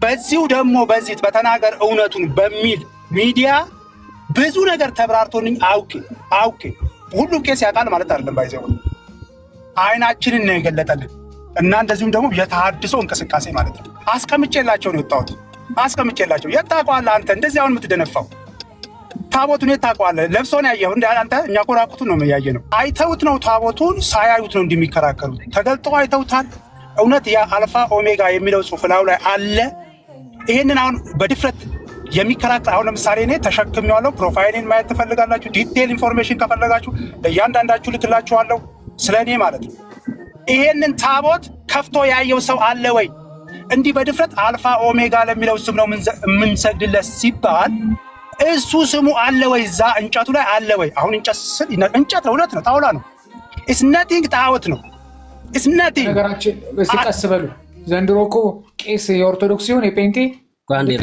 በዚሁ ደግሞ በዚህ በተናገር እውነቱን በሚል ሚዲያ ብዙ ነገር ተብራርቶልኝ አውቄ ሁሉም ቄስ ያውቃል ማለት አይደለም። ባይዘው አይናችንን ነው የገለጠልን እና እንደዚሁም ደግሞ የተሐድሶ እንቅስቃሴ ማለት ነው። አስቀምጬላቸው ነው የወጣሁት። አስቀምጬላቸው የት ታውቀዋለህ አንተ እንደዚህ አሁን የምትደነፋው ታቦቱን የት ታውቀዋለህ? ለብሶ ነው ያየኸው እንደ አንተ እኛ እኮ ራቁቱን ነው ያየ ነው። አይተውት ነው ታቦቱን ሳያዩት ነው እንደሚከራከሩት። ተገልጦ አይተውታል። እውነት ያ አልፋ ኦሜጋ የሚለው ጽሑፍ ላዩ ላይ አለ። ይሄንን አሁን በድፍረት የሚከራከር አሁን ለምሳሌ እኔ ተሸክሜዋለሁ። ፕሮፋይሌን ማየት ትፈልጋላችሁ? ዲቴል ኢንፎርሜሽን ከፈለጋችሁ ለእያንዳንዳችሁ ልክላችኋለሁ፣ ስለ እኔ ማለት ነው። ይሄንን ታቦት ከፍቶ ያየው ሰው አለ ወይ? እንዲህ በድፍረት አልፋ ኦሜጋ ለሚለው ስም ነው የምንሰግድለት ሲባል እሱ ስሙ አለ ወይ? እዛ እንጨቱ ላይ አለ ወይ? አሁን እንጨት ስል እንጨት እውነት ነው፣ ጣውላ ነው። ኢትስ ናቲንግ ጣዖት ነው። ኢትስ ናቲንግ ነገራችን። እስኪ ቀስ በሉ። ዘንድሮ እኮ ቄስ የኦርቶዶክስ ሲሆን የጴንጤ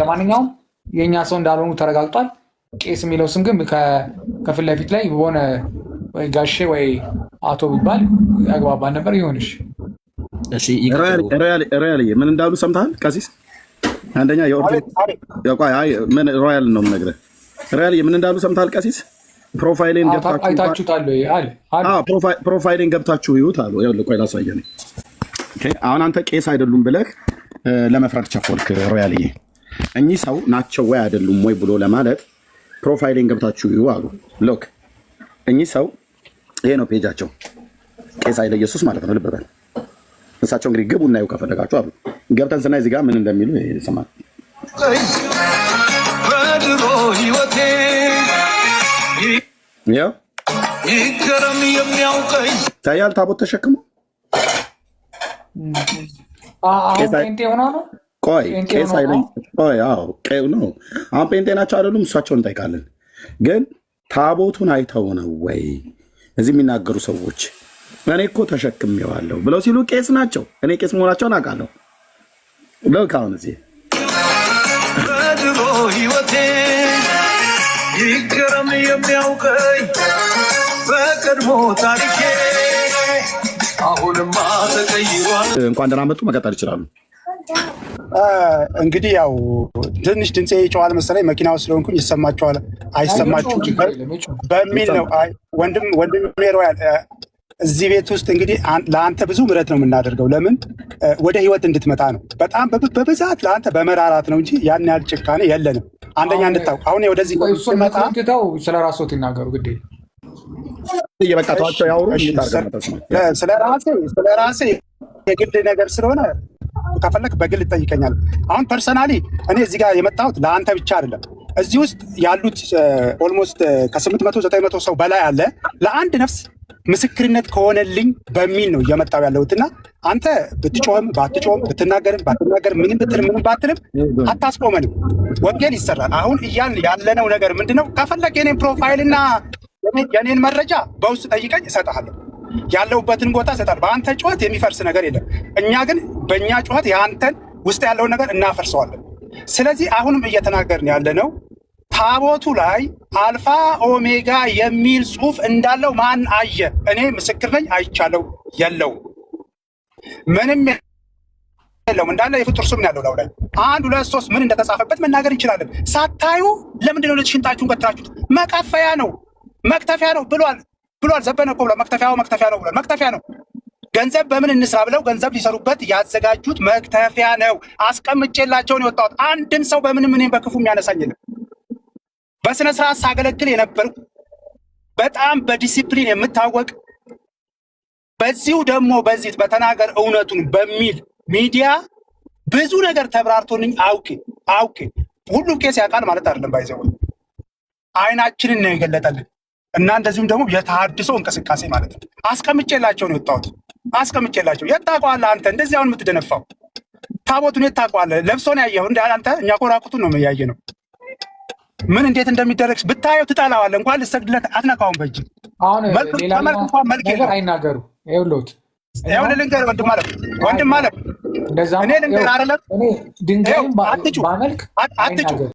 ለማንኛውም የእኛ ሰው እንዳልሆኑ ተረጋግጧል። ቄስ የሚለው ስም ግን ከፊት ለፊት ላይ በሆነ ወይ ጋሼ ወይ አቶ ቢባል ያግባባል ነበር። ይሆንሽ ሮያል ምን እንዳሉ ሰምተሃል ቀሲስ? አንደኛ ምን ሮያል ነው የምነግርህ። ሮያል ምን እንዳሉ ሰምተሃል ቀሲስ? ፕሮፋይሌን ገብታችሁ ይዩት አሉ። ይኸውልህ ቆይ ላሳየህ። አሁን አንተ ቄስ አይደሉም ብለህ ለመፍረድ ቸኮልክ ሮያልዬ። እኚህ ሰው ናቸው ወይ አይደሉም ወይ ብሎ ለማለት ፕሮፋይሌን ገብታችሁ ይዩ አሉ። ሎክ እኚህ ሰው ይሄ ነው ፔጃቸው፣ ቄስ ኃይለ ኢየሱስ ማለት ነው። ልብ በል እሳቸው እንግዲህ ግቡ እናየው ከፈለጋችሁ አሉ። ገብተን ስናይ እዚህ ጋር ምን እንደሚሉ ይሰማል። በድሮ ህይወቴ ይገረም የሚያውቀኝ ታያል። ታቦት ተሸክሞ ጴንጤ ሆኖ ነው። ቆይ ቄስ አይለኝ። ቆይ አዎ ቀዩ ነው። አሁን ጴንጤ ናቸው አይደሉም? እሷቸውን እንጠይቃለን። ግን ታቦቱን አይተው ነው ወይ እዚህ የሚናገሩ ሰዎች እኔ እኮ ተሸክሜዋለሁ ብለው ሲሉ ቄስ ናቸው። እኔ ቄስ መሆናቸውን አውቃለሁ። ለው ካሁን እዚህ በድሮ ህይወቴ ይገረም የሚያውቀኝ በቀድሞ ታሪኬ አሁንማ ተቀይሯል። እንኳን ደህና መጡ። መቀጠል ይችላሉ። እንግዲህ ያው ትንሽ ድምፄ ይጨዋል መሰለኝ መኪናው ስለሆንኩኝ ይሰማችኋል አይሰማችሁም በሚል ነው። ወንድም ሮያል እዚህ ቤት ውስጥ እንግዲህ ለአንተ ብዙ ምሕረት ነው የምናደርገው። ለምን ወደ ህይወት እንድትመጣ ነው። በጣም በብዛት ለአንተ በመራራት ነው እንጂ ያን ያህል ጭካኔ የለንም። አንደኛ እንድታውቅ አሁን ወደዚህ መጣ ስለ ራስዎት ይናገሩ ግዴ እየበቃ ተዋቸው ያወሩ። ስለ ራሴ የግል ነገር ስለሆነ ከፈለክ በግል ትጠይቀኛለህ። አሁን ፐርሰናሊ እኔ እዚህ ጋር የመጣሁት ለአንተ ብቻ አይደለም። እዚህ ውስጥ ያሉት ኦልሞስት ከ800-900 ሰው በላይ አለ። ለአንድ ነፍስ ምስክርነት ከሆነልኝ በሚል ነው እየመጣሁ ያለሁትና አንተ ብትጮህም ባትጮህም ብትናገርም ባትናገርም ምንም ብትል ምንም ባትልም አታስቆመንም። ወንጌል ይሰራል። አሁን እያልን ያለነው ነገር ምንድነው? ከፈለክ የኔን ፕሮፋይልና የኔን መረጃ በውስጥ ጠይቀኝ እሰጥሃለሁ። ያለውበትን ቦታ እሰጥሃለሁ። በአንተ ጩኸት የሚፈርስ ነገር የለም። እኛ ግን በእኛ ጩኸት የአንተን ውስጥ ያለውን ነገር እናፈርሰዋለን። ስለዚህ አሁንም እየተናገርን ያለነው ታቦቱ ላይ አልፋ ኦሜጋ የሚል ጽሑፍ እንዳለው ማን አየ? እኔ ምስክር ነኝ፣ አይቻለው። የለውም፣ ምንም የለውም። እንዳለ የፍጡር ስም ያለው ላው ላይ 1 2 3 ምን እንደተጻፈበት መናገር እንችላለን። ሳታዩ ለምንድን ነው ሽንጣችሁን ገትራችሁት? መቀፈያ ነው መክተፊያ ነው ብሏል ዘበነ እኮ ብሏል። መክተፊያ ነው ብሏል። መክተፊያ ነው። ገንዘብ በምን እንስራ ብለው ገንዘብ ሊሰሩበት ያዘጋጁት መክተፊያ ነው። አስቀምጬላቸውን የወጣሁት አንድም ሰው በምንም እኔም በክፉ የሚያነሳኝ የለም። በስነ ስርዓት ሳገለግል የነበርኩ በጣም በዲሲፕሊን የምታወቅ በዚሁ ደግሞ በዚህ በተናገር እውነቱን በሚል ሚዲያ ብዙ ነገር ተብራርቶልኝ አውቄ ሁሉም ቄስ ያውቃል ማለት አይደለም። ባይዘው አይናችንን ነው የገለጠልን እና እንደዚሁም ደግሞ የተሐድሶ እንቅስቃሴ ማለት ነው። አስቀምጬላቸው ነው የወጣሁት። አስቀምጬላቸው የት ታውቀዋለህ አንተ እንደዚህ አሁን የምትደነፋው ታቦቱን የት ታውቀዋለህ? ለብሶ ነው ያየኸው እንደ አንተ እኛ እኮ ራቁቱን ነው ያየ ነው። ምን እንዴት እንደሚደረግ ብታየው ትጠላዋለህ። እንኳን ልትሰግድለት አትነካውም በእጅ። አሁን ሌላ ነገር አይናገሩ። ይኸውልህ ልንገርህ ወንድም አለ እኔ ልንገርህ አይደለም ድንጋይም ባመልክ አትጩ